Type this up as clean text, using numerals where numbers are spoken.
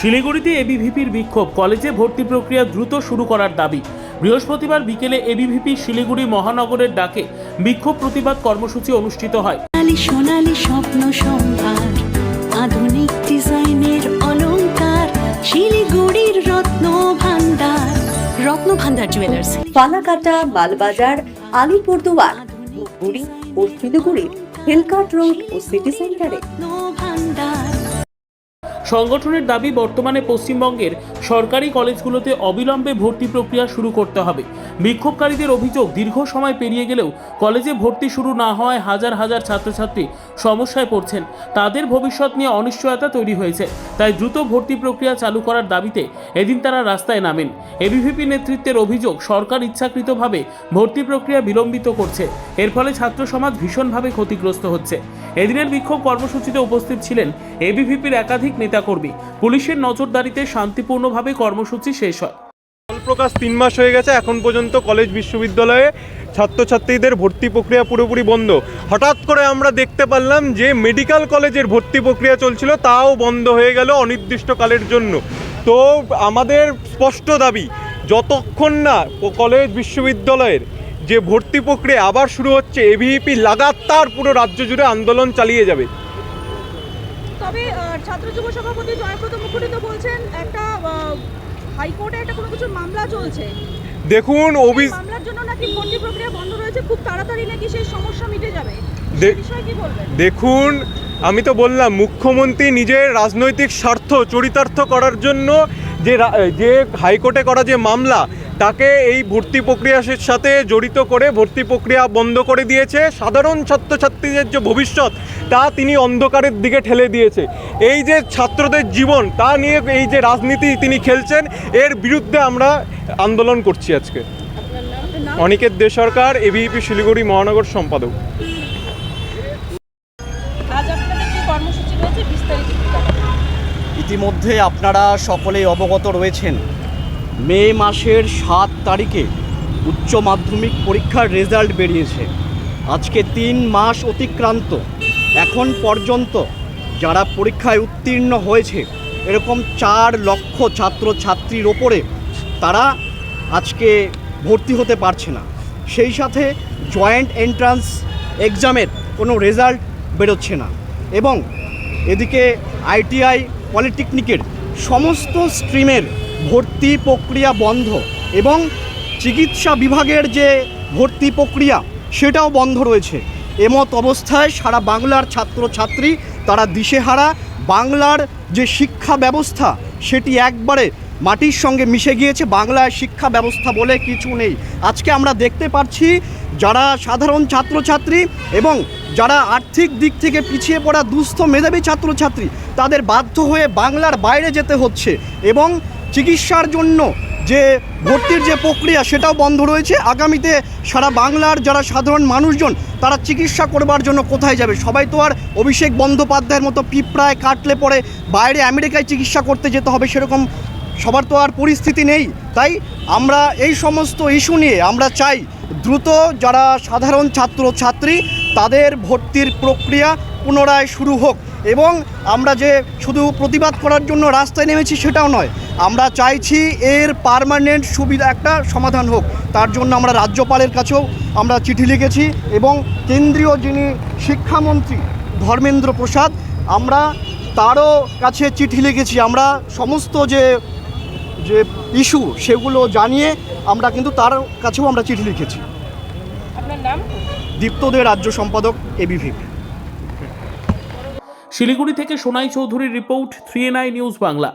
শিলিগুড়িতে এবিভিপির বিক্ষোভ, কলেজে ভর্তি প্রক্রিয়া দ্রুত শুরু করার দাবি। বৃহস্পতিবার বিকেলে এবিভিপি শিলিগুড়ি মহানগরের ডাকে বিক্ষোভ প্রতিবাদ কর্মসূচি অনুষ্ঠিত হয়। সোনালী স্বপ্ন সম্ভার, আধুনিক ডিজাইনের অলংকার, শিলিগুড়ির রত্ন ভান্ডার জুয়েলার্স, ফালাকাটা, মালবাজার, আলিপুরদুয়ার, ধূপগুড়ি ও শিলিগুড়ির হিলকাট রোড ও সিটি সেন্টারে। সংগঠনের দাবি, বর্তমানে পশ্চিমবঙ্গের সরকারি কলেজগুলোতে অবিলম্বে ভর্তি প্রক্রিয়া শুরু করতে হবে। বিক্ষোভকারীদের অভিযোগ, দীর্ঘ সময় পেরিয়ে গেলেও কলেজে ভর্তি শুরু না হওয়ায় হাজার হাজার ছাত্রছাত্রী সমস্যায় পড়ছেন। তাদের ভবিষ্যৎ নিয়ে অনিশ্চয়তা তৈরি হয়েছে। তাই দ্রুত ভর্তি প্রক্রিয়া চালু করার দাবিতে এদিন তারা রাস্তায় নামেন। এবিভিপি নেতৃত্বের অভিযোগ, সরকার ইচ্ছাকৃতভাবে ভর্তি প্রক্রিয়া বিলম্বিত করছে। এর ফলে ছাত্র সমাজ ভীষণভাবে ক্ষতিগ্রস্ত হচ্ছে। এদিনের বিক্ষোভ কর্মসূচিতে উপস্থিত ছিলেন এবিভিপির একাধিক নেতাকর্মী। পুলিশের নজরদারিতে শান্তিপূর্ণভাবে কর্মসূচি শেষ হয়। প্রকাশ 3 মাস হয়ে গেছে, এখন পর্যন্ত কলেজ বিশ্ববিদ্যালয়ে ছাত্রছাত্রীদের ভর্তি প্রক্রিয়া পুরোপুরি বন্ধ। হঠাৎ করে আমরা দেখতে পারলাম যে মেডিকেল কলেজের ভর্তি প্রক্রিয়া চলছিল, তাও বন্ধ হয়ে গেল অনির্দিষ্টকালের জন্য। তো আমাদের স্পষ্ট দাবি, যতক্ষণ না কলেজ বিশ্ববিদ্যালয়ের যে ভর্তি প্রক্রিয়া আবার শুরু হচ্ছে, এবিভিপি লাগাতার পুরো রাজ্য জুড়ে আন্দোলন চালিয়ে যাবে। তবে ছাত্র যুব সভাপতি জয়ব্রত মুখোপাধ্যায় তো বলছেন একটা হাইকোর্টে একটা কোনো কিছুর মামলা চলছে। দেখুন, মামলার জন্য নাকি ভর্তি প্রক্রিয়া বন্ধ রয়েছে, খুব তাড়াতাড়ি নাকি সেই সমস্যা মিটে যাবে। বিষয়ে কি বলবেন? দেখুন, আমি তো বললাম, মুখ্যমন্ত্রী নিজের রাজনৈতিক স্বার্থ চরিতার্থ করার জন্য যে হাইকোর্টে করা যে মামলা, তাকে এই ভর্তি প্রক্রিয়ার সাথে জড়িত করে ভর্তি প্রক্রিয়া বন্ধ করে দিয়েছে। সাধারণ ছাত্রছাত্রীদের যে ভবিষ্যৎ, তা তিনি অন্ধকারের দিকে ঠেলে দিয়েছে। এই যে ছাত্রদের জীবন, তা নিয়ে এই যে রাজনীতি তিনি খেলছেন, এর বিরুদ্ধে আমরা আন্দোলন করছি আজকে। অনিকেত দে সরকার, এবিভিপি শিলিগুড়ি মহানগর সম্পাদক। ইতিমধ্যে আপনারা সকলেই অবগত রয়েছেন, মে মাসের 7 তারিখে উচ্চ মাধ্যমিক পরীক্ষার রেজাল্ট বেরিয়েছে। আজকে 3 মাস অতিক্রান্ত, এখন পর্যন্ত যারা পরীক্ষায় উত্তীর্ণ হয়েছে এরকম 4 লক্ষ ছাত্রছাত্রীর ওপরে তারা আজকে ভর্তি হতে পারছে না। সেই সাথে জয়েন্ট এন্ট্রান্স এক্সামের কোনো রেজাল্ট বেরোচ্ছে না, এবং এদিকে আইটিআই, পলিটেকনিকের সমস্ত স্ট্রিমের ভর্তি প্রক্রিয়া বন্ধ, এবং চিকিৎসা বিভাগের যে ভর্তি প্রক্রিয়া সেটাও বন্ধ রয়েছে। এমত অবস্থায় সারা বাংলার ছাত্রছাত্রী তারা দিশেহারা। বাংলার যে শিক্ষা ব্যবস্থা সেটি একবারে মাটির সঙ্গে মিশে গিয়েছে। বাংলায় শিক্ষা ব্যবস্থা বলে কিছু নেই। আজকে আমরা দেখতে পাচ্ছি যারা সাধারণ ছাত্রছাত্রী এবং যারা আর্থিক দিক থেকে পিছিয়ে পড়া দুস্থ মেধাবী ছাত্রছাত্রী, তাদের বাধ্য হয়ে বাংলার বাইরে যেতে হচ্ছে, এবং চিকিৎসার জন্য যে ভর্তির যে প্রক্রিয়া সেটাও বন্ধ রয়েছে। আগামীতে সারা বাংলার যারা সাধারণ মানুষজন তারা চিকিৎসা করবার জন্য কোথায় যাবে? সবাই তো আর অভিষেক বন্দ্যোপাধ্যায়ের মতো পিঁপড়ায় কাটলে পরে বাইরে আমেরিকায় চিকিৎসা করতে যেতে হবে, সেরকম সবার তো আর পরিস্থিতি নেই। তাই আমরা এই সমস্ত ইস্যু নিয়ে আমরা চাই দ্রুত যারা সাধারণ ছাত্রছাত্রী তাদের ভর্তির প্রক্রিয়া পুনরায় শুরু হোক, এবং আমরা যে শুধু প্রতিবাদ করার জন্য রাস্তায় নেমেছি সেটাও নয়, আমরা চাইছি এর পার্মানেন্ট সুবিধা একটা সমাধান হোক। তার জন্য আমরা রাজ্যপালের কাছেও আমরা চিঠি লিখেছি, এবং কেন্দ্রীয় যিনি শিক্ষামন্ত্রী ধর্মেন্দ্র প্রসাদ, আমরা তারও কাছে চিঠি লিখেছি। আমরা সমস্ত যে ইস্যু সেগুলো জানিয়ে আমরা কিন্তু তার কাছেও আমরা চিঠি লিখেছি। আপনার নাম? দীপ্ত দে, রাজ্য সম্পাদক, এবিভিপি। শিলিগুড়ি থেকে সোনাই চৌধুরীর রিপোর্ট, 3NI নিউজ বাংলা।